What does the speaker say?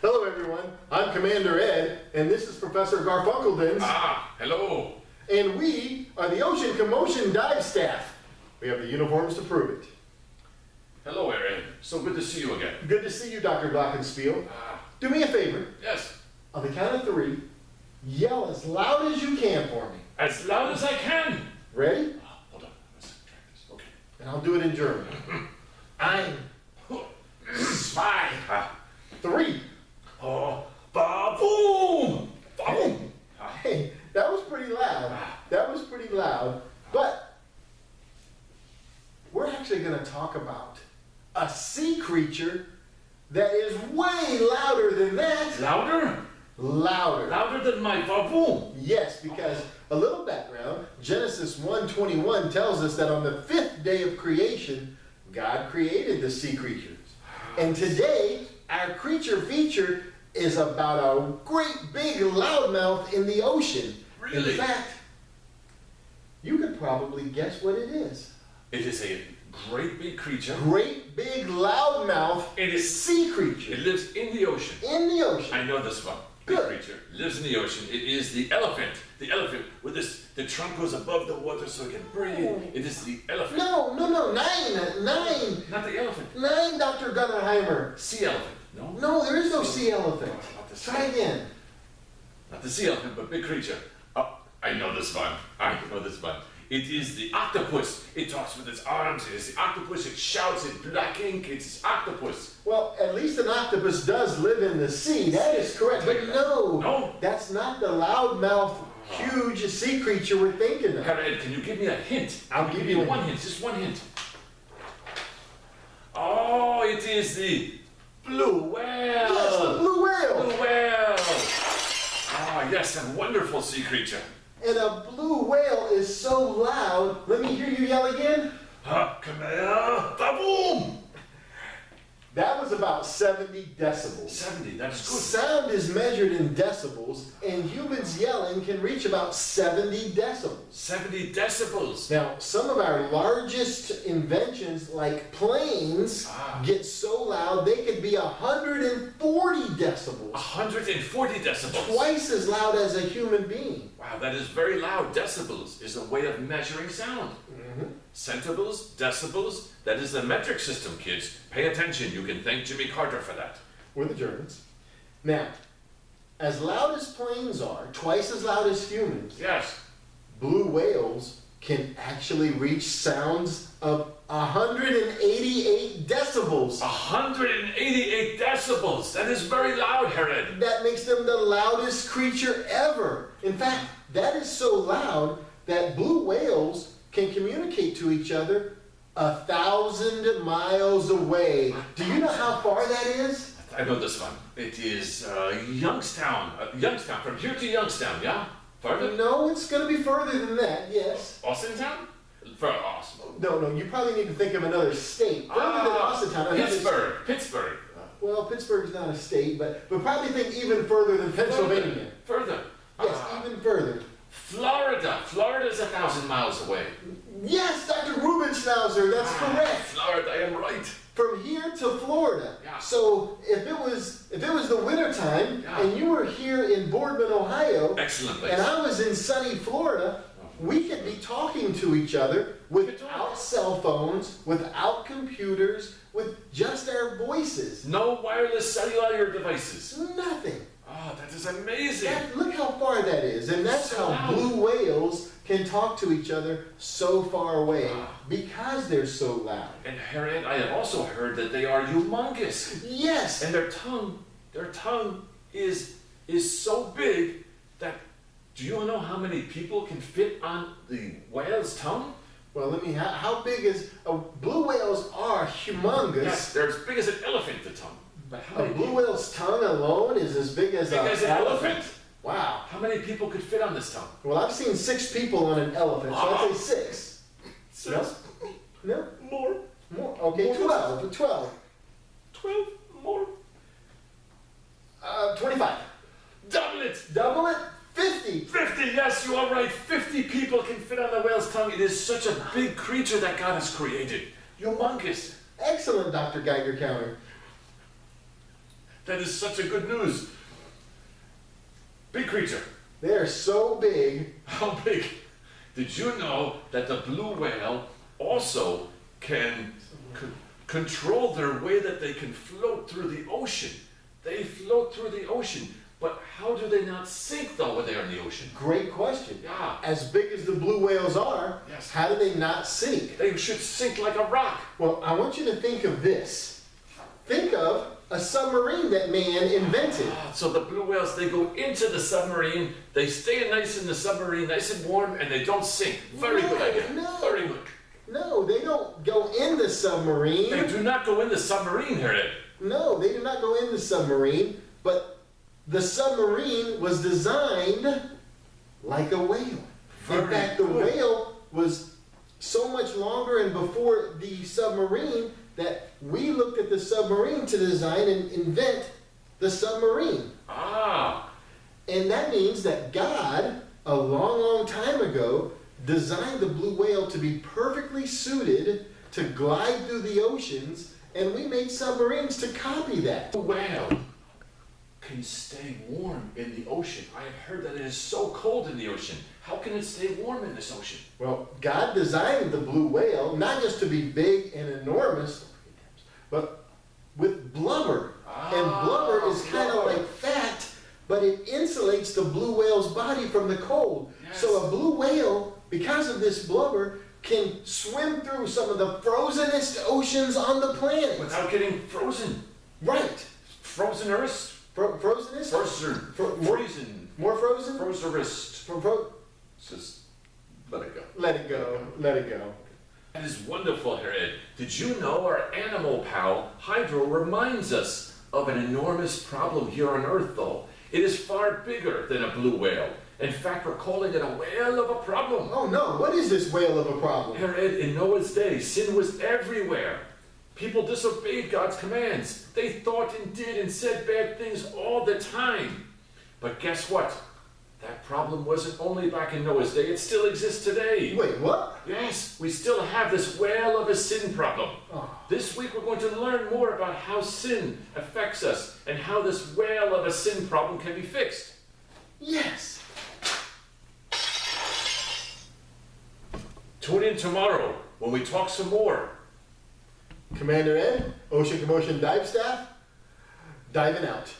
Hello everyone, I'm Commander Ed, and this is Professor Garfunkeldins. Hello. And we are the Ocean Commotion Dive Staff. We have the uniforms to prove it. Hello, Aaron. So good to see you again. Good to see you, Dr. Glockenspiel. Do me a favor. Yes. On the count of 3, yell as loud as you can for me. As loud as I can. Ready? Hold on. Let's try this. Okay. And I'll do it in German. Ein, zwei, 3. Oh, ba-boom! Hey, hey, that was pretty loud. That was pretty loud. But we're actually going to talk about a sea creature that is way louder than that. Louder? Louder. Louder than my ba-boom. Yes, because a little background, Genesis 1:21 tells us that on the 5th day of creation, God created the sea creatures. And today, our creature feature is about a great big loudmouth in the ocean. Really? In fact, you could probably guess what it is. It is a great big creature. Great big loudmouth It is. sea creature It lives in the ocean. in the ocean. I know this one. Big Good. creature. Lives in the ocean. It is the elephant. The elephant with this, the trunk goes above the water so it can breathe. It is the elephant. No, 9, Not the elephant. 9, Dr. Gunnerheimer. Sea elephant. No? No, there is no sea elephant. Not the sea Try again. Not the sea elephant, but big creature. Oh, I know this one. I know this one. It is the octopus. It talks with its arms. It is the octopus. It shouts in black ink. It's octopus. Well, at least an octopus does live in the sea. That is correct. But no, No. that's not the loudmouth, huge sea creature we're thinking of. Herr Ed, can you give me a hint? I'll give you a one hint. Just one hint. Oh, it is the blue whale. Yes, the blue whale. Blue whale. Ah, yes, a wonderful sea creature. And a blue whale is so loud. Let me hear you yell again. Come here. Ba-boom. That was about 70 decibels. 70, that's good. Sound is measured in decibels, and humans yelling can reach about 70 decibels. 70 decibels. Now, some of our largest inventions, like planes, get so loud they could be 140 decibels. 140 decibels. Twice as loud as a human being. Wow, that is very loud. Decibels is a way of measuring sound. Centibles, decibels, that is the metric system, kids. Pay attention. You can thank Jimmy Carter for that. We're the Germans. Now, as loud as planes are, twice as loud as humans, Yes. blue whales can actually reach sounds of 188 decibels. 188 decibels. That is very loud, Herod. That makes them the loudest creature ever. In fact, that is so loud that blue whales can communicate to each other 1,000 miles away. Do you know how far that is? I know this one. It is Youngstown. Youngstown, from here to Youngstown, yeah? Farther? No, it's going to be further than that, yes. Austintown? For Austin. No, you probably need to think of another state. Further than Austintown. Pittsburgh. Pittsburgh. Well, Pittsburgh's not a state, but probably think even further than Pennsylvania. Further. Yes, even further. Florida. Florida's 1,000 miles away. Yes, Dr. Rubenschnauzer, that's correct. Florida, I am right. From here to Florida. Yeah. So if it was the winter time and you were here in Boardman, Ohio, Excellent place. and I was in sunny Florida, we could be talking to each other without cell phones, without computers, with just our voices. No wireless cellular devices. Nothing. Oh, that is amazing. Look how far that is. And that's So how loud. blue whales can talk to each other so far away because they're so loud. And Harriet, I have also heard that they are humongous. Yes. And their tongue is so big that, do you know how many people can fit on the whale's tongue? Well, how big is, blue whales are humongous. Yes, they're as big as an elephant, the tongue. But how A many blue people, whale's tongue alone is as big as, big as an elephant? Wow. How many people could fit on this tongue? Well, I've seen 6 people on an elephant, so I'd say 6. 6. No? More. More? Okay, 12. 12. 12 more. 25. Double it. Double it? 50. 50, yes, you are right. 50 people can fit on the whale's tongue. It is such a big creature that God has created. Humongous. Excellent, Dr. Geiger Counter. That is such a good news. Big creature. They are so big. How big? Did you know that the blue whale also can control their way that they can float through the ocean? They float through the ocean, but how do they not sink though when they are in the ocean? Great question. Yeah. As big as the blue whales are, Yes. how do they not sink? They should sink like a rock. Well, I want you to think of this. Think of a submarine that man invented. So the blue whales, they go into the submarine, they stay nice in the submarine, nice and warm, and they don't sink. Very good idea. No. Very good. No, they don't go in the submarine. They do not go in the submarine here, Ed. No, they do not go in the submarine, but the submarine was designed like a whale. In Very fact, the good. whale was so much longer and before the submarine that we looked at the submarine to design and invent the submarine. Ah, And that means that God, a long, long time ago, designed the blue whale to be perfectly suited to glide through the oceans, and we made submarines to copy that. the whale can stay warm in the ocean. I have heard that it is so cold in the ocean. How can it stay warm in this ocean? Well, God designed the blue whale not just to be big and enormous, but with blubber. And blubber is kind of blubber. like fat, but it insulates the blue whale's body from the cold. Yes. So a blue whale, because of this blubber, can swim through some of the frozenest oceans on the planet. Without getting frozen. Right. Frozen wrist. Frozenest? Frozen. More- Freezing. More frozen? Frozen wrist. Just let it go. Let it go. Let it go. That is wonderful, Ed. Did you know our animal pal, Hydro, reminds us of an enormous problem here on Earth, though? It is far bigger than a blue whale. In fact, we're calling it a whale of a problem. Oh no, what is this whale of a problem? Ed, in Noah's day, sin was everywhere. People disobeyed God's commands. They thought and did and said bad things all the time. But guess what? That problem wasn't only back in Noah's day, it still exists today. Wait, what? Yes, we still have this whale of a sin problem. Oh. This week we're going to learn more about how sin affects us and how this whale of a sin problem can be fixed. Yes. Tune in tomorrow when we talk some more. Commander Ed, Ocean Commotion Dive Staff, diving out.